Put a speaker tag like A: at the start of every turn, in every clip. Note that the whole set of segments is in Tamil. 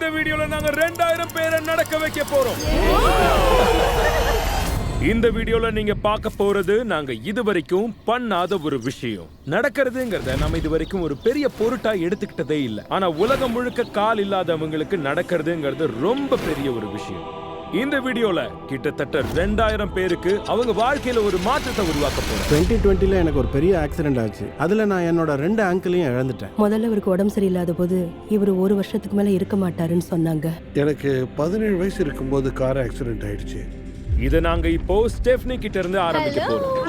A: இந்த வீடியோல நாங்க 2000 பேரை நடக்க வைக்க போறோம். இந்த வீடியோல நீங்க பார்க்க போறது நாங்க இதுவரைக்கும் பண்ணாத ஒரு விஷயம். நடக்கிறதுங்கிறத நம்ம இதுவரைக்கும் ஒரு பெரிய பொருட்டா எடுத்துக்கிட்டதே இல்ல. ஆனா உலகம் முழுக்க கால் இல்லாதவங்களுக்கு நடக்கிறதுங்கிறது ரொம்ப பெரிய ஒரு விஷயம். இந்த வீடியோல கிட்டத்தட்ட 2000 பேருக்கு அவங்க வாழ்க்கையில ஒரு மாற்றத்தை உருவாக்க போறோம்.
B: 2020ல எனக்கு ஒரு பெரிய ஆக்சிடென்ட் ஆச்சு. அதுல நான் என்னோட 2 ஆங்கிளையும் இழந்துட்டேன்.
C: முதல்ல அவருக்கு உடம்பு சரியில்லாத போது இவர் 1 வருஷத்துக்கு மேல இருக்க மாட்டாருன்னு சொன்னாங்க.
D: எனக்கு 17 வயசு இருக்கும்போது கார் ஆக்சிடென்ட் ஆயிடுச்சு.
A: இத நாங்க இப்போ ஸ்டெஃப்னி கிட்ட இருந்து ஆரம்பிக்க போறோம்.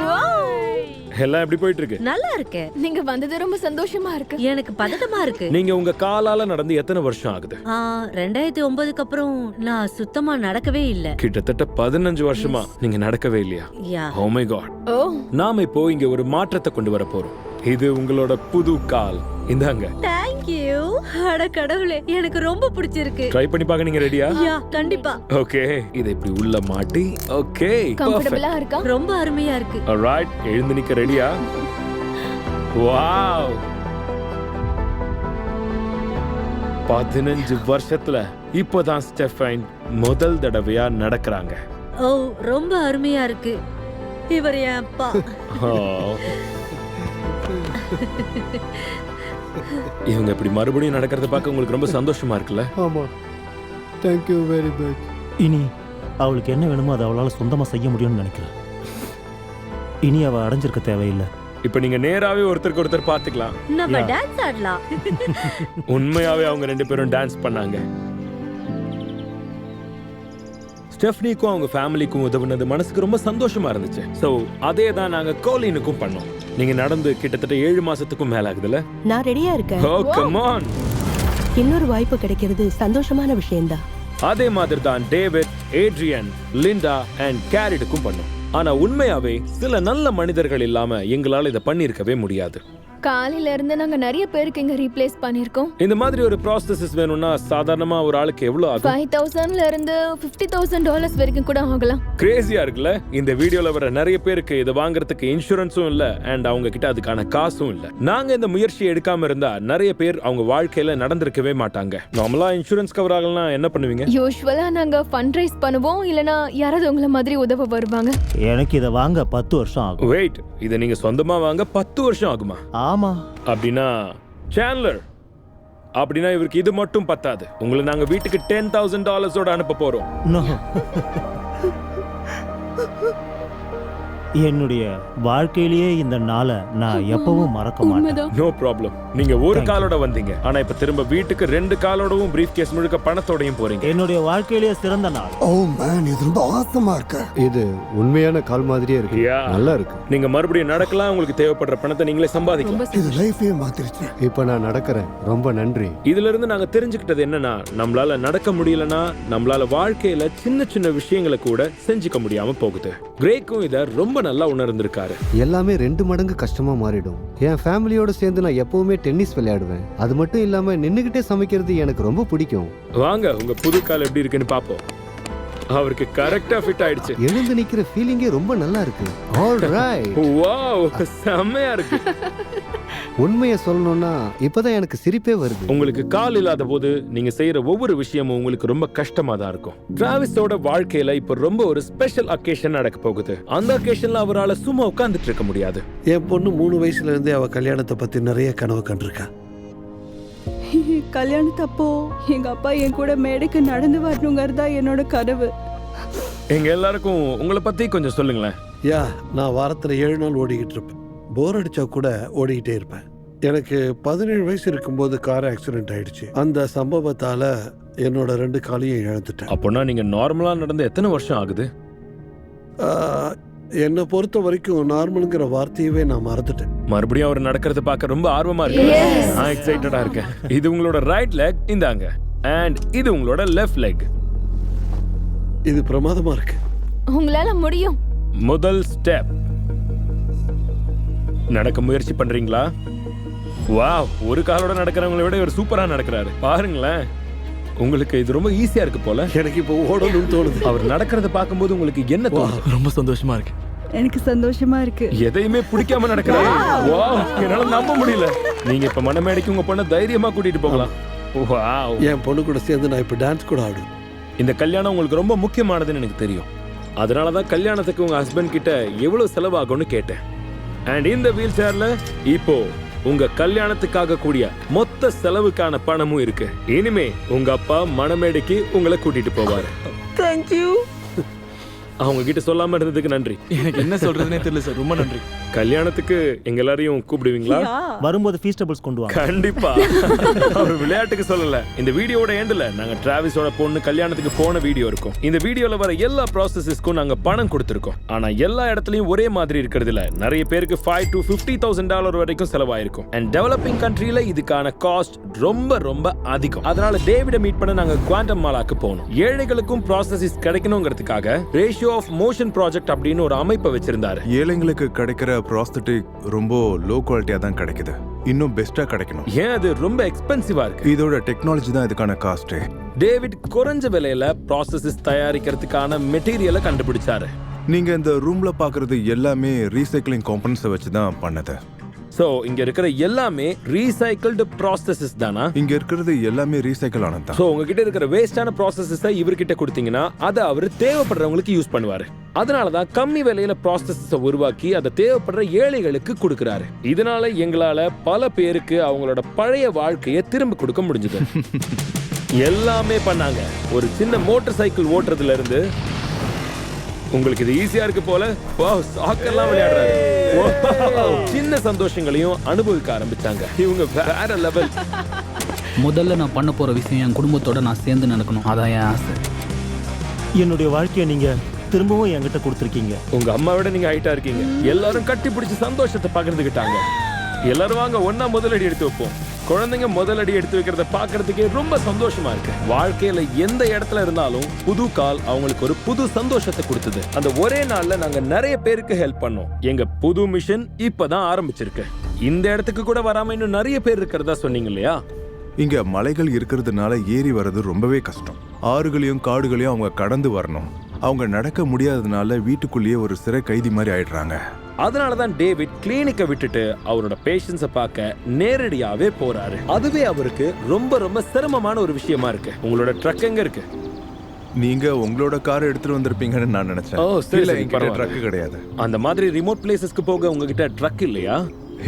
A: எல்லாம் எப்படி போயிட்டு இருக்கு?
E: நல்லா இருக்கு.
F: நீங்க வந்தது ரொம்ப சந்தோஷமா இருக்கு.
E: எனக்கு பதட்டமா இருக்கு.
A: நீங்க உங்க காலால நடந்து எத்தனை வருஷம் ஆகுது?
E: 2009க்கு அப்புறம் நான் சுத்தமா நடக்கவே இல்ல.
A: கிட்டத்தட்ட 15 வருஷமா நீங்க நடக்கவே இல்லையா? Oh my god.
F: ஓ,
A: நாம இப்போ இங்க ஒரு மாற்றத்தை கொண்டு வர போறோம். இது உங்களோட புது கால். இந்தாங்க.
E: Thank you. அட கடவுளே, எனக்கு ரொம்ப பிடிச்சிருக்கு.
A: ட்ரை பண்ணி பார்க்க நீங்க ரெடியா?
E: யா, கண்டிப்பா.
A: ஓகே, இதை இப்படி உள்ள மாட்டி. ஓகே,
F: கம்ஃபர்ட்டபிளா இருக்கா?
E: ரொம்ப அருமையா இருக்கு.
A: alright, எழுந்து நிக்க ரெடியா? வாவ்! 15 வருஷத்துல இப்போதான் ஸ்டெஃபைன் முதல் தடவையா நடக்கறாங்க.
E: ஓ, ரொம்ப அருமையா இருக்கு. இவர் என் அப்பா.
A: இவங்க இப்படி மறுபடியும் நடக்கிறத பார்க்க உங்களுக்கு ரொம்ப சந்தோஷமா இருக்குல்ல?
B: ஆமா, தேங்க் யூ வெரி மச்.
G: இனி அவளுக்கு என்ன வேணுமோ அதை அவளால் சொந்தமாக செய்ய முடியும்னு நினைக்கிறேன். இனி அவள் அடைஞ்சிருக்க தேவையில்லை.
A: இப்ப நீங்க நேராவே ஒருத்தருக்கு ஒருத்தர் பாத்துக்கலாம்.
E: நம்ம டான்ஸ் ஆடலாம்.
A: உண்மையாவே அவங்க 2 பேரும் டான்ஸ் பண்ணாங்க. ஸ்டெஃப்னிக்கும் அவங்க ஃபேமிலிக்கும் உதவுனது மனசுக்கு ரொம்ப சந்தோஷமா இருந்துச்சு. சோ அதே தான் நாங்க கோலினுக்கும் பண்ணோம். நீங்க நடந்து கிட்டத்தட்ட 7 மாசத்துக்கும் மேல ஆகுதுல?
C: நான் ரெடியா இருக்கேன்.
A: ஓ கம் ஆன்.
C: இன்னொரு வாய்ப்பு கிடைக்கிறது சந்தோஷமான விஷயம்தான்.
A: அதே மாதிரி தான் டேவிட், ஏட்ரியன், லிண்டா அண்ட் கேரிடுக்கும் பண்ணோம். ஆனா உண்மையாவே சில நல்ல மனிதர்கள் இல்லாம எங்களால இதை பண்ணிருக்கவே முடியாது.
F: காலையில இருந்து நாங்க நிறைய பேருக்கு இங்க ரீப்ளேஸ் பண்ணிருக்கோம்.
A: இந்த மாதிரி ஒரு ப்ராசஸஸ் வேணும்னா சாதாரணமா ஒரு ஆளுக்கு எவ்வளவு ஆகும்?
F: 5000ல இருந்து $50,000 வரைக்கும் கூட ஆகலாம்.
A: கிரேசியா இருக்குல்ல? இந்த வீடியோல வர நிறைய பேருக்கு இதை வாங்குறதுக்கு இன்சூரன்ஸும் இல்ல அண்ட் அவங்க கிட்ட அதுக்கான காசும் இல்ல. நாங்க இந்த முயற்சியை எடுக்காம இருந்தா நிறைய பேர் அவங்க வாழ்க்கையில நடந்திருக்கவே மாட்டாங்க. நார்மலா இன்சூரன்ஸ் கவர் ஆகலனா என்ன பண்ணுவீங்க?
F: யூசுவலா நாங்க ஃபண்ட் ரைஸ் பண்ணுவோம், இல்லனா யாராவது உங்கள மாதிரி உதவ வருவாங்க.
G: எனக்கு இதை வாங்க 10 வருஷம் ஆகும்.
A: வெயிட், இதை நீங்க சொந்தமா வாங்க 10 வருஷம் ஆகுமா?
G: ஆமா.
A: அப்படின்னா சாண்ட்லர், அப்படின்னா இவருக்கு இது மட்டும் பத்தாது. உங்களை நாங்க வீட்டுக்கு $10,000 அனுப்ப போறோம்.
G: No. என்னுடைய வாழ்க்கையிலேயே இந்த நாளை நான் எப்பவும் மறக்க மாட்டேன்.
A: No problem. நீங்க ஒரு காலோட வந்தீங்க, ஆனா இப்ப திரும்ப வீட்டுக்கு 2 காலோடவும் பிரீஃப் கேஸ் முழுக்க பணத்தோடையும் போறீங்க.
G: என்னுடைய வாழ்க்கையிலேயே சிறந்த நாள்.
D: ஓ மேன், இது ரொம்ப ஆசமா இருக்கு.
B: இது உண்மையான கால் மாதிரியே இருக்கு.
A: Yeah.
B: நல்லா இருக்கு.
A: நீங்க மறுபடியும் நடக்கலாம். உங்களுக்கு தேவைப்படுற பணத்தை நீங்களே சம்பாதிக்கலாம்.
D: இது லைஃபே மாத்திருச்சு.
B: இப்போ நான் நடக்கிறேன். ரொம்ப நன்றி.
A: இதுல இருந்து நாங்க தெரிஞ்சுக்கிட்டது என்னன்னா, நம்மளால நடக்க முடியலன்னா நம்மளால வாழ்க்கையில சின்ன சின்ன விஷயங்களை கூட செஞ்சுக்க முடியாம போகுது. கிரேக்கும் இத ரொம்ப நல்லா உணர்ந்திருக்காரு.
B: எல்லாமே 2 மடங்கு கஷ்டமா மாறிடும். என் ஃபேமிலியோட சேர்ந்து நான் எப்பவுமே டென்னிஸ் விளையாடுவேன். அது மட்டும் இல்லாம நின்னுகிட்டே சமைக்கிறது எனக்கு ரொம்ப பிடிக்கும்.
A: வாங்க உங்க புது கால் எப்படி இருக்குன்னு பாப்போம். அவருக்கு கரெக்டா ஃபிட் ஆயிடுச்சு.
B: எழுந்து நிக்கிற ஃபீலிங்கே ரொம்ப நல்லா இருக்கு. ஆல்ரைட்.
A: வாவ், செமையா இருக்கு.
B: உண்மையை சொல்லணும்னா இப்பதான் எனக்கு சிரிப்பே வருது.
A: உங்களுக்கு கால் இல்லாத போது நீங்க செய்யற ஒவ்வொரு விஷயமும் உங்களுக்கு ரொம்ப கஷ்டமா தான் இருக்கும். டிராவிஸோட வாழ்க்கையில இப்ப ரொம்ப ஒரு ஸ்பெஷல் அக்கேஷன் நடக்க போகுது. அந்த அக்கேஷன்ல அவரால சும்மா உட்கார்ந்துட்டு இருக்க முடியாது.
D: என் பொண்ணு 3 வயசுல இருந்தே அவ கல்யாணத்தை பத்தி நிறைய கனவு கண்டிருக்கா.
H: கல்யாணத்தப்போ எங்க அப்பா என் கூட மேடைக்கு நடந்து வரணுங்கிறதா என்னோட கனவு.
A: எங்க எல்லாருக்கும் உங்களை பத்தி கொஞ்சம் சொல்லுங்களேன்.
D: யா, நான் வாரத்துல 7 நாள் ஓடிக்கிட்டு இருப்பேன். போர் அடிச்சா கூட ஓடிக்கிட்டே இருப்பேன். எனக்கு 17 வயசு இருக்கும்போது கார் ஆக்சிடென்ட் ஆயிடுச்சு. அந்த சம்பவத்தால என்னோட 2 காலையும் இழந்துட்டேன்.
A: அப்போனா நீங்க நார்மலா நடந்து எத்தனை வருஷம் ஆகுது?
D: என்னை பொறுத்த வரைக்கும் நார்மலுங்கிற வார்த்தையவே நான் மறந்துட்டேன்.
A: மறுபடியும் அவர் நடக்கிறத பார்க்க ரொம்ப ஆர்வமா இருக்கு. நான் எக்ஸைட்டடா இருக்கேன். இது உங்களோட ரைட் லெக், இந்தாங்க. அண்ட் இது உங்களோட லெஃப்ட் லெக்.
D: இது பிரமாதமா இருக்கு.
F: உங்களால முடியும்.
A: முதல் ஸ்டெப். நடக்க முயற்சி பண்றீங்களா? வாவ், ஒரு காலோட நடக்கிறவங்களை விட இவர் சூப்பரா நடக்கிறாரு. பாருங்களேன், உங்களுக்கு இது ரொம்ப ஈஸியா இருக்கு போல.
D: எனக்கு இப்போ ஓடணும்னு தோணுது.
A: அவர் நடக்கிறத பார்க்கும்போது உங்களுக்கு என்ன தோணுது?
G: ரொம்ப சந்தோஷமா இருக்கு.
H: எனக்கு சந்தோஷமா இருக்கு.
A: எதையுமே பிடிக்காம நடக்கிறாரு. வாவ், என்னால நம்ப முடியல. நீங்க இப்ப மனமேடைக்கு உங்க பொண்ணை தைரியமா கூட்டிட்டு போகலாம். வாவ்.
D: என் பொண்ணு கூட சேர்ந்து நான் இப்போ டான்ஸ் கூட ஆடுவேன்.
A: இந்த கல்யாணம் உங்களுக்கு ரொம்ப முக்கியமானதுன்னு எனக்கு தெரியும். அதனால தான் கல்யாணத்துக்கு உங்க ஹஸ்பண்ட் கிட்ட எவ்வளவு செலவாகும்னு கேட்டேன். அண்ட் இந்த வீல் சேர்ல இப்போ உங்க கல்யாணத்துக்காக கூடிய மொத்த செலவுக்கான பணமும் இருக்கு. இனிமே உங்க அப்பா மணமேடைக்கு உங்களை கூட்டிட்டு போவாரு.
E: தேங்க்யூ.
A: அவங்க கிட்ட சொல்லாம இருந்ததுக்கு நன்றி.
I: எனக்கு என்ன சொல்றதுனே தெரியல சார். ரொம்ப நன்றி.
A: கல்யாணத்துக்கு எங்க எல்லாரையும் கூப்பிடுவீங்களா?
G: வரும்போது ஃபீஸ்டபிள்ஸ் கொண்டு வாங்க.
A: கண்டிப்பா. அவர் விளையாட்டுக்கு சொல்லல. இந்த வீடியோட எண்ட்ல நாங்க டிராவிஸோட பொண்ணு கல்யாணத்துக்கு போன வீடியோ இருக்கும். இந்த வீடியோல வர எல்லா ப்ராசஸஸ்க்கும் நாங்க பணம் கொடுத்திருக்கோம். ஆனா எல்லா இடத்துலயும் ஒரே மாதிரி இருக்கிறது இல்ல. நிறைய பேருக்கு $5,000 to $50,000 வரைக்கும் செலவாயிருக்கும். அண்ட் டெவலப்பிங் கண்ட்ரில இதுக்கான காஸ்ட் ரொம்ப ரொம்ப அதிகம். அதனால டேவிட மீட் பண்ண நாங்க குவாண்டம் மாலாக்கு போனோம். ஏழைகளுக்கும் ப்ராசஸஸ் கிடைக்கணுங்கிறதுக்காக ரேஷியோ ஆஃப் மோஷன் ப்ராஜெக்ட் அப்படின்னு ஒரு அமைப்பை வச்சிருந்தாரு.
J: ஏழைங்களுக்கு கிடைக்கிற ப்ராஸ்தட்டிக் ரொம்ப லோ குவாலிட்டியா தான் கிடைக்குது. இன்னும் பெஸ்டா கிடைக்கணும்.
A: ஏன் அது ரொம்ப எக்ஸ்பென்சிவா இருக்கு.
J: இதோட டெக்னாலஜி தான் இதுக்கான காஸ்ட்.
A: டேவிட் குறைஞ்ச விலையில ப்ராசஸஸ் தயாரிக்கிறதுக்கான மெட்டீரியலை கண்டுபிடிச்சாரு.
J: நீங்க இந்த ரூம்ல பாக்குறது எல்லாமே ரீசைக்ளிங் காம்பனன்ட்ஸை வச்சு தான் பண்ணது.
A: சோ இங்க இருக்கிற எல்லாமே ரீசைக்கிள்டு ப்ராசஸஸ் தானா?
J: இங்க இருக்கிறது எல்லாமே ரீசைக்கிள் ஆனது தான்.
A: சோ உங்ககிட்ட இருக்கிற வேஸ்டான ப்ராசஸஸை இவர்கிட்ட கொடுத்தீங்கன்னா அதை அவர் தேவைப்படுறவங்களுக்கு யூஸ் பண்ணுவாரு. அதனாலதான் கம்மி விலையில ப்ராசஸஸை உருவாக்கி அதை தேவைப்படுற ஏழைகளுக்கு கொடுக்கறாரு. இதனால எங்களால பல பேருக்கு அவங்களோட பழைய வாழ்க்கையை திரும்ப கொடுக்க முடிஞ்சது. எல்லாமே பண்ணாங்க. ஒரு சின்ன மோட்டார் சைக்கிள் ஓட்டுறதுல இருந்து உங்களுக்கு இது ஈஸியா இருக்கு போல. வாவ், சாக்கர்லாம் விளையாடுறாரு. சின்ன சந்தோஷங்களையும் அனுபவிக்க ஆரம்பிச்சாங்க. இவங்க வேற லெவல்.
I: முதல்ல நான் பண்ண போற விஷயம் என் குடும்பத்தோட நான் சேர்ந்து நடக்கணும். அதான் என் ஆசை.
G: என்னுடைய வாழ்க்கையை நீங்க திரும்பவும் என்கிட்ட கொடுத்துருக்கீங்க.
A: உங்க அம்மாவோட நீங்க ஹைட்டா இருக்கீங்க. எல்லாரும் கட்டி பிடிச்சி சந்தோஷத்தை பகிர்ந்துக்கிட்டாங்க. எல்லாரும் வாங்க ஒன்னா முதலடி எடுத்து வைப்போம். குழந்தைங்க முதலடி எடுத்து வைக்கிறத பாக்குறதுக்கே ரொம்ப சந்தோஷமா இருக்கு. வாழ்க்கையில எந்த இடத்துல இருந்தாலும் புது கால் அவங்களுக்கு ஒரு புது சந்தோஷத்தை கொடுத்தது. அந்த ஒரே நாள்ல நாங்க நிறைய பேருக்கு ஹெல்ப் பண்ணோம். எங்க புது மிஷன் இப்பதான் ஆரம்பிச்சிருக்கு. இந்த இடத்துக்கு கூட வராம இன்னும் நிறைய பேர் இருக்கிறதா சொன்னீங்க இல்லையா?
J: இங்க மலைகள் இருக்கிறதுனால ஏறி வர்றது ரொம்பவே கஷ்டம். ஆறுகளையும் காடுகளையும் அவங்க கடந்து வரணும். அவங்க நடக்க முடியாததுனால வீட்டுக்குள்ளேயே ஒரு சிறை கைதி மாதிரி ஆயிடுறாங்க.
A: அதனாலதான் டேவிட் கிளினிக்கை விட்டுட்டு அவரோட பேஷண்ட்ஸை பார்க்க நேரடியாவே போறாரு. அதுவே அவருக்கு ரொம்ப ரொம்ப சிரமமான ஒரு விஷயமா இருக்கு. உங்களோட ட்ரக் எங்க இருக்கு?
J: நீங்க உங்களோட கார் எடுத்துட்டு வந்திருப்பீங்கன்னு நான் நினைச்சேன்.
A: ஓ, சரி,
J: இல்ல,
A: சரி,
J: என்கிட்ட
A: பரவாயில்ல.
J: ட்ரக் கிடையாது.
A: அந்த மாதிரி ரிமோட் பிளேசஸ்க்கு போக உங்ககிட்ட ட்ரக் இல்லையா?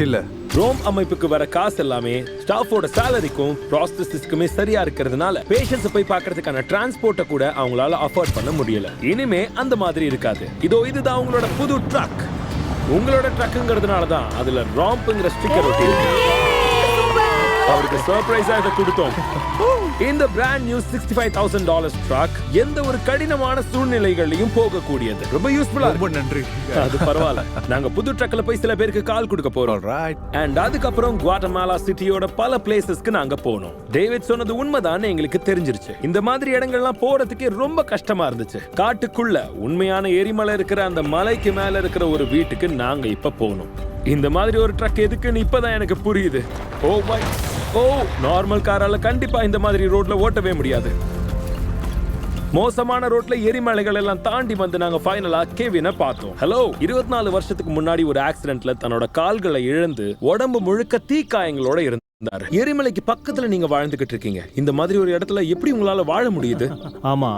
J: இல்ல.
A: ரோம் அமைப்புக்கு வர காசு எல்லாமே ஸ்டாஃபோட சாலரிக்கும் ப்ராசஸஸ்க்குமே சரியா இருக்கிறதுனால பேஷண்ட்ஸ் போய் பார்க்கிறதுக்கான டிரான்ஸ்போர்ட்டை கூட அவங்களால அஃபோர்ட் பண்ண முடியல. இனிமே அந்த மாதிரி இருக்காது. இதுதான் உங்களோட புது ட்ரக். உங்களோட ட்ரக்குங்கிறதுனால தான் அதுல ராம்ப்ங்கிற ஸ்டிக்கர் ஒட்டி இருக்கு. அவருக்கு சர்ப்ரைஸா இதை கொடுத்தோம். இந்த பிராண்ட் நியூ $65,000 ட்ரக் எந்த ஒரு கடினமான சூழ்நிலைகளையும் போகக்கூடியது. ரொம்ப யூஸ்ஃபுல்லா
J: ரொம்ப நன்றி.
A: அது பரவாயில்ல. நாங்க புது ட்ரக்ல போய் சில பேருக்கு கால் கொடுக்க போறோம். அண்ட் அதுக்கப்புறம் குவாட்டமாலா சிட்டியோட பல பிளேசஸ்க்கு நாங்க போனோம். டேவிட் சொன்னது உண்மைதான் எங்களுக்கு தெரிஞ்சிருச்சு. இந்த மாதிரி இடங்கள்லாம் போறதுக்கே ரொம்ப கஷ்டமா இருந்துச்சு. காட்டுக்குள்ள உண்மையான எரிமலை இருக்கிற அந்த மலைக்கு மேல இருக்கிற ஒரு வீட்டுக்கு நாங்க இப்ப போனோம். இந்த மாதிரி ஒரு ட்ரக் எதுக்குன்னு இப்பதான் எனக்கு புரியுது. நார்மல் காரால கண்டிப்பா இந்த மாதிரி ரோட்ல ஓட்டவே முடியாது. மோசமான ரோட்ல எரிமலைகள் எல்லாம் தாண்டி வந்து நாங்க ஃபைனலா கெவினை பார்த்தோம். ஹலோ, 24 வருஷத்துக்கு முன்னாடி ஒரு ஆக்சிடென்ட்ல தன்னோட கால்களை இழந்து உடம்பு முழுக்க தீக்காயங்களோட இருந்தாரு. எரிமலைக்கு பக்கத்துல நீங்க வாழ்ந்துகிட்டு இருக்கீங்க. இந்த மாதிரி ஒரு இடத்துல எப்படி உங்களால வாழ முடியுது?
G: ஆமா,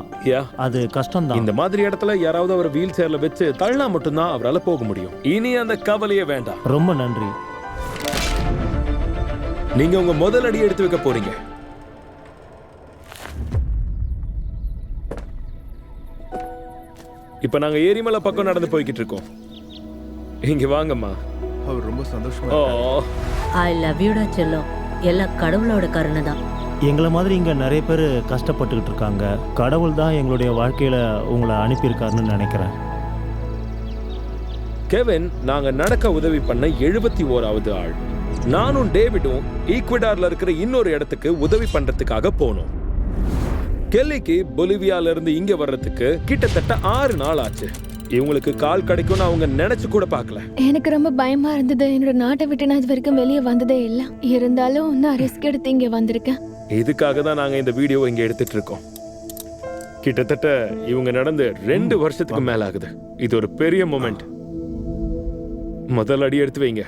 G: அது கஷ்டம் தான்.
A: இந்த மாதிரி இடத்துல யாராவது அவர் வீல் சேர்ல வச்சு தள்ளனா மட்டும்தான் அவரால் போக முடியும். இனி அந்த கவலையே வேண்டாம்.
G: ரொம்ப நன்றி.
A: நீங்க உங்க முதல் அடி எடுத்து வைக்க போறீங்க. இப்ப நாங்க ஏரிமலை பக்கம் நடந்து போய்கிட்டு இருக்கோம். இங்க வாங்கம்மா.
J: அவர் ரொம்ப சந்தோஷமா
A: ஓ,
E: ஐ லவ் யூடா செல்லம். எல்லாம் கடவுளோட கருணை தான்.
G: எங்களை மாதிரி இங்க நிறைய பேர் கஷ்டப்பட்டுக்கிட்டு இருக்காங்க. கடவுள் தான் எங்களுடைய வாழ்க்கையில உங்களை அனுப்பியிருக்காருன்னு நினைக்கிறேன்.
A: கெவின் நாங்க நடக்க உதவி பண்ண 71வது ஆள். நானும் டேவிடும் ஈக்வடார்ல இருக்கிற இன்னொரு இடத்துக்கு உதவி பண்றதுக்காக போனோம். கெல்லிக்கு பொலிவியால இருந்து இங்க வர்றதுக்கு கிட்டத்தட்ட 6 நாள் ஆச்சு. இவங்களுக்கு கால் கிடைக்கும்னு அவங்க நினைச்சு கூட பார்க்கல.
F: எனக்கு ரொம்ப பயமா இருந்தது. என்னோட நாட்டை விட்டு நான் இது வரைக்கும் வெளியே வந்ததே இல்லை. இருந்தாலும் நான் ரிஸ்க் எடுத்து இங்க வந்திருக்கேன்.
A: இதுக்காக தான் நாங்க இந்த வீடியோ இங்க எடுத்துட்டு இருக்கோம். கிட்டத்தட்ட இவங்க நடந்து 2 வருஷத்துக்கு மேல ஆகுது. இது ஒரு பெரிய மொமெண்ட். முதல் அடி எடுத்து வைங்க.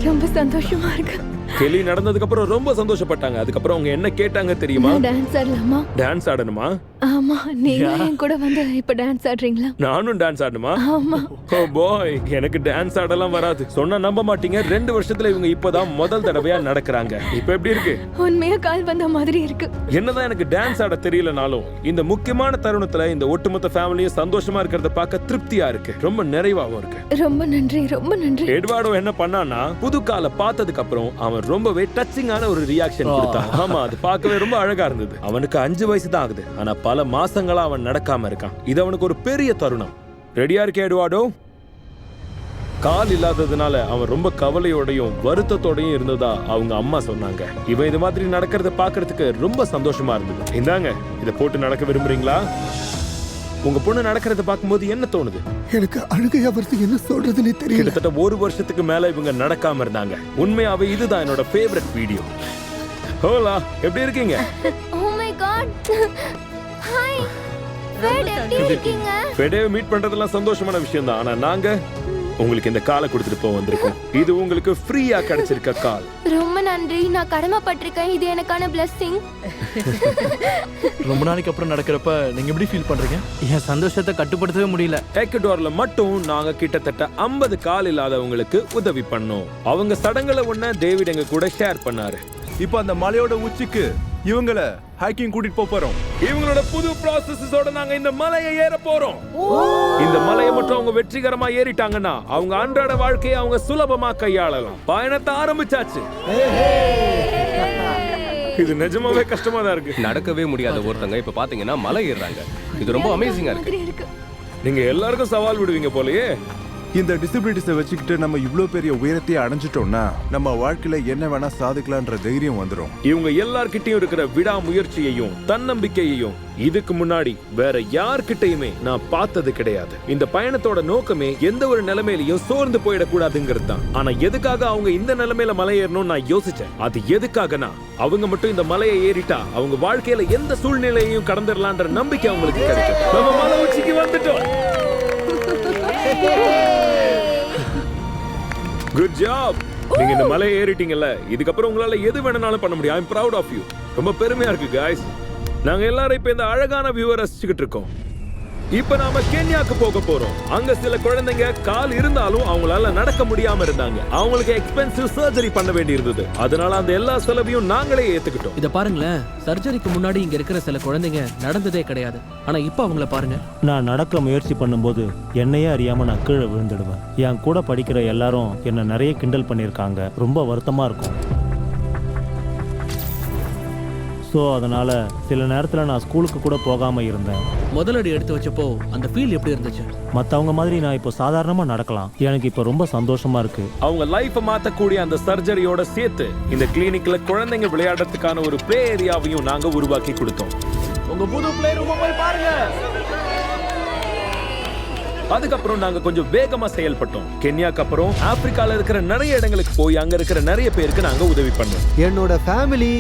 F: ரொம்ப சந்தோஷமா இருக்கு.
A: கெலி நடந்ததுக்கு அப்புறம் ரொம்ப சந்தோஷப்பட்டாங்க. அதுக்கப்புறம் அவங்க என்ன கேட்டாங்க தெரியுமா?
F: டான்ஸ் ஆடலாமா?
A: டான்ஸ் ஆடணுமா?
F: ஆமா, நீங்க என் கூட வந்து இப்ப டான்ஸ் ஆடுறீங்களா?
A: நானும் டான்ஸ் ஆடணுமா?
F: ஆமா.
A: ஓ பாய், எனக்கு டான்ஸ் ஆடலாம் வராது. சொன்னா நம்ப மாட்டீங்க, 2 வருஷத்துல இவங்க இப்பதான் முதல் தடவையா நடக்கிறாங்க. இப்ப எப்படி இருக்கு?
F: உண்மையா கால் வந்த மாதிரி இருக்கு.
A: என்னதான் எனக்கு டான்ஸ் ஆட தெரியலனாலும் இந்த முக்கியமான தருணத்துல இந்த ஒட்டுமொத்த ஃபேமிலியும் சந்தோஷமா இருக்கிறத பார்க்க திருப்தியா இருக்கு. ரொம்ப நிறைவாவும் இருக்கு.
F: ரொம்ப நன்றி, ரொம்ப நன்றி.
A: எட்வார்டோ என்ன பண்ணானா, புது காலை பார்த்ததுக்கு அப்புறம் அவன் ரொம்பவே டச்சிங்கான ஒரு ரியாக்ஷன் கொடுத்தான். ஆமா, அது பார்க்கவே ரொம்ப அழகா இருந்தது. அவனுக்கு 5 வயசு தான் ஆகுது, ஆனா பல மாசங்களா அவன் நடக்காம இருக்கான். இது அவனுக்கு ஒரு பெரிய தருணம். ரெடியா இருக்கே எட்வார்டோ? கால் இல்லாததுனால அவன் ரொம்ப கவலையோடையும் வருத்தத்தோடையும் இருந்ததா அவங்க அம்மா சொன்னாங்க. இவன் இது மாதிரி நடக்கிறத பார்க்கிறதுக்கு ரொம்ப சந்தோஷமா இருந்தது. இந்தாங்க, இதை போட்டு நடக்க விரும்புறீங்களா? உங்க பொண்ணு நடக்கிறத பார்க்கும்போது என்ன தோணுது?
D: எனக்கு அழுகையா வருது, என்ன சொல்றதுன்னே தெரியல.
A: கிட்டத்தட்ட 1 வருஷத்துக்கு மேல இவங்க நடக்காம இருந்தாங்க. உண்மையாவே இதுதான் என்னோட ஃபேவரட் வீடியோ. ஹோலா, எப்படி இருக்கீங்க?
F: Oh my god. ஹாய். ஃபெட், எப்படி இருக்கீங்க?
A: ஃபெடேவை மீட் பண்றதெல்லாம் சந்தோஷமான விஷயம் தான். ஆனா நாங்க உங்களுக்கு இந்த காலை கொடுத்துட்டு போக வந்திருக்கோம். இது உங்களுக்கு ஃப்ரீயா கிடைச்சிருக்க கால்.
F: ரொம்ப நன்றி, நான் கடமைப்பட்டிருக்கேன். இது எனக்கான பிளெஸிங்.
K: ரொம்ப நாளைக்கு அப்புறம் நடக்கிறப்ப நீங்க எப்படி ஃபீல் பண்றீங்க?
I: என் சந்தோஷத்தை கட்டுப்படுத்தவே முடியல.
A: எக்வடார்ல மட்டும் நாங்க கிட்டத்தட்ட 50 கால் இல்லாதவங்களுக்கு உதவி பண்ணோம். அவங்க சடங்குல ஒண்ண டேவிட் எங்க கூட ஷேர் பண்ணாரு.
J: இப்போ அந்த மலையோட உச்சிக்கு இவங்கள ஹைக்கிங் கூட்டிட்டு போறோம்.
A: இவங்களோட புது ப்ராசஸஸோட நாங்க இந்த மலையை ஏற போறோம். இந்த மலையை மட்டும் அவங்க வெற்றிகரமா ஏறிட்டாங்கன்னா அவங்க அன்றாட வாழ்க்கையை அவங்க சுலபமா கையாளலாம். பயணத்தை ஆரம்பிச்சாச்சு. இது நிஜமாவே கஷ்டமா தான் இருக்கு.
L: நடக்கவே முடியாத ஒருத்தங்க இப்ப பாத்தீங்கன்னா மலை ஏறுறாங்க. இது ரொம்ப அமேசிங்கா இருக்கு.
A: நீங்க எல்லாருக்கும் சவால் விடுவீங்க போலயே.
J: இந்த டிசபிலிட்டிஸை வச்சுக்கிட்டு நம்ம இவ்வளோ பெரிய உயரத்தையே அடைஞ்சிட்டோம்னா நம்ம வாழ்க்கையில என்ன வேணா சாதிக்கலான்ற தைரியம் வந்துடும்.
A: இவங்க எல்லார்கிட்டயும் இருக்கிற விடாமுயற்சியையும் தன்னம்பிக்கையையும் இதுக்கு முன்னாடி வேற யார்கிட்டயுமே நான் பார்த்தது கிடையாது. இந்த பயணத்தோட நோக்கமே எந்த ஒரு நிலைமையிலையும் சோர்ந்து போயிடக்கூடாதுங்கிறது தான். ஆனா எதுக்காக அவங்க இந்த நிலைமையில மலை ஏறணும்னு நான் யோசிச்சேன். அது எதுக்காகனா, அவங்க மட்டும் இந்த மலையை ஏறிட்டா அவங்க வாழ்க்கையில எந்த சூழ்நிலையையும் கடந்துடலான்ற நம்பிக்கை அவங்களுக்கு கிடைக்கும். நம்ம மலை உச்சிக்கு வந்துட்டோம். Good job. நீங்க இந்த மலை ஏறிட்டீங்கல்ல, இதுக்கப்புறம் உங்களால எது வேணும்னாலும் பண்ண முடியும். ஐ அம் ப்ரவுட் ஆஃப் யூ. ரொம்ப பெருமையா இருக்கு गाइस. நாங்க எல்லாரும் இப்ப இந்த அழகான வியூவை ரசிச்சுக்கிட்டு இருக்கோம். இப்ப நாம கென்யாக்கு போக போறோம். அங்க சில குழந்தைங்க கால் இருந்தாலும் அவங்களால நடக்க முடியாம இருந்தாங்க. அவங்களுக்கு எக்ஸ்பென்சிவ் சர்ஜரி பண்ண வேண்டி இருந்தது. அதனால அந்த எல்லா செலவையும் நாங்களே ஏத்துக்கிட்டோம்.
I: இத பாருங்களேன், சர்ஜரிக்கு முன்னாடி இங்க இருக்கிற சில குழந்தைங்க நடந்ததே கிடையாது. ஆனா இப்ப அவங்கள பாருங்க.
G: நான் நடக்க முயற்சி பண்ணும்போது என்னையே அறியாம நான் கீழே விழுந்துடுவேன். என் கூட படிக்கிற எல்லாரும் என்னை நிறைய கிண்டல் பண்ணியிருக்காங்க. ரொம்ப வருத்தமா இருக்கும். ஸோ அதனால சில நேரத்தில் நான் ஸ்கூலுக்கு கூட போகாமல் இருந்தேன்.
I: முதலடி எடுத்து வச்சப்போ அந்த ஃபீல் எப்படி இருந்துச்சு?
G: மற்றவங்க மாதிரி நான் இப்போ சாதாரணமாக நடக்கலாம். எனக்கு இப்போ ரொம்ப சந்தோஷமா இருக்கு.
A: அவங்க லைஃபை மாற்றக்கூடிய அந்த சர்ஜரியோட சேர்த்து இந்த கிளினிக்ல குழந்தைங்க விளையாடுறதுக்கான ஒரு ப்ளே ஏரியாவையும் நாங்க உருவாக்கி கொடுத்தோம்.
K: உங்க புது பிளே ரூம் போய் பாருங்க.
A: அதுக்கப்புறம் நாங்க கொஞ்சம் வேகமா செயல்பட்டோம். கென்யாக்கு அப்புறம் ஆப்பிரிக்கால இருக்கிற நிறைய இடங்களுக்கு போய் அங்க இருக்கிற நிறைய பேருக்கு நாங்க உதவி பண்ணோம்.
B: என்னோட ஃபேமிலி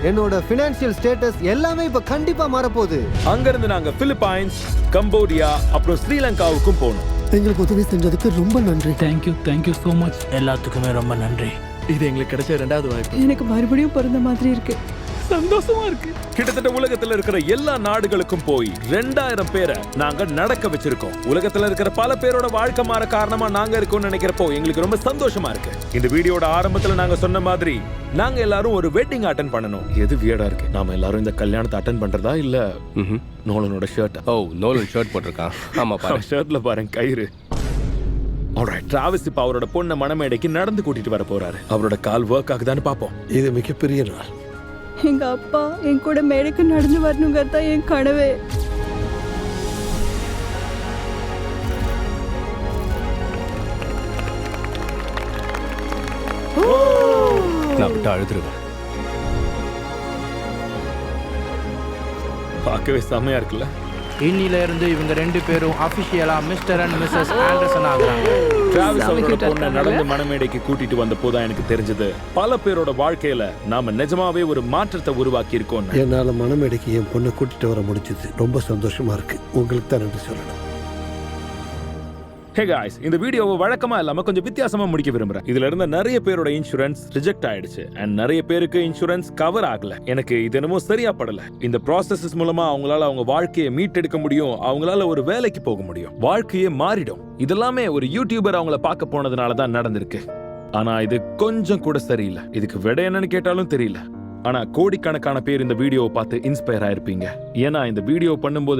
B: என்னோட ஃபினான்ஷியல் ஸ்டேட்டஸ் எல்லாமே இப்ப கண்டிப்பா மாறப்போகுது.
A: அங்கிருந்து நாங்க பிலிப்பைன்ஸ், கம்போடியா, அப்புறம் ஸ்ரீலங்காவுக்கும் போனோம்.
D: எங்களுக்கு உதவி செஞ்சதுக்கு ரொம்ப நன்றி.
I: Thank you so much.
G: எல்லாத்துக்குமே ரொம்ப நன்றி.
K: இது எங்களுக்கு கிடைச்ச 2வது வாய்ப்பு.
H: எனக்கு மறுபடியும் பிறந்த மாதிரி இருக்கு. சந்தோஷமா இருக்கு.
A: கிட்டத்தட்ட உலகத்துல இருக்கிற எல்லா நாடுகளுக்கும் போய் 2000 பேரை நாங்க நடக்க வச்சிருக்கோம். உலகத்துல இருக்கிற பல பேரோட வாழ்க்கை மாற காரணமா நாங்க இருக்கோம்னு நினைக்கிறப்போ எங்களுக்கு ரொம்ப சந்தோஷமா இருக்கு. இந்த வீடியோட ஆரம்பத்துல நாங்க சொன்ன மாதிரி நாங்க எல்லாரும் ஒரு வெட்டிங் அட்டெண்ட் பண்ணணும். எது வியர்டா இருக்கு, நாம எல்லாரும் இந்த கல்யாணத்தை அட்டெண்ட் பண்றதா இல்ல நோலனோட ஷர்ட்?
L: ஓ, நோலன் ஷர்ட் போட்டிருக்கான். ஆமா பாரு,
A: ஷர்ட்ல பாருங்க கயிறு. ஆல்ரைட், டிராவிஸ் இப்ப அவரோட பொண்ணை மணமேடைக்கு நடந்து கூட்டிட்டு வர போறாரு. அவரோட கால் ஒர்க் ஆகுதான்னு பாப்போம்.
D: இது மிகப்பெரிய நாள்.
H: எங்க அப்பா என் கூட மேடைக்கு நடந்து வரணுங்கிறது தான் என் கனவே.
L: நான் விட்டு அழுதுருவேன்.
A: பார்க்கவே செமையா இருக்குல்ல?
I: இன்னில இருந்து இவங்க 2 பேரும் அபிஷியலா மிஸ்டர் அண்ட் மிஸ்ஸஸ் ஆண்டர்சன் ஆகுறாங்க.
A: டிராவிஸ் அவரோட பொண்ணை நடந்து மணமேடைக்கு கூட்டிட்டு வந்த போதான் எனக்கு தெரிஞ்சது பல பேரோட வாழ்க்கையில நாம நிஜமாவே ஒரு மாற்றத்தை உருவாக்கி இருக்கோம்.
D: என்னால மணமேடைக்கு என் பொண்ணை கூட்டிட்டு வர முடிஞ்சது. ரொம்ப சந்தோஷமா இருக்கு. உங்களுக்கு தான் நன்றி சொல்லணும்.
A: Hey guys, இந்த வீடியோவை வழக்கமா இல்லாம கொஞ்சம் வித்தியாசமா முடிக்க விரும்புறேன். இதுல இருந்த நிறைய பேரோட இன்சூரன்ஸ் ரிஜெக்ட் ஆயிடுச்சு and நிறைய பேருக்கு இன்சூரன்ஸ் கவர் ஆகல. எனக்கு இது என்னமோ சரியா படல. இந்த ப்ராசஸஸ் மூலமா அவங்களால அவங்க வாழ்க்கையை மீட்டெடுக்க முடியும், அவங்களால ஒரு வேலைக்கு போக முடியும், வாழ்க்கையே மாறிடும். இதெல்லாமே ஒரு யூடியூபர் அவங்கள பார்க்க போனதுனால தான் நடந்திருக்கு. ஆனா இது கொஞ்சம் கூட சரியில்லை. இதுக்கு விட என்னன்னு கேட்டாலும் தெரியல. ஆனா கோடிக்கணக்கான பேர் இந்த வீடியோவை பார்த்து இன்ஸ்பயர் ஆயிருப்பீங்க. ஏன்னா இந்த வீடியோ பண்ணும்போது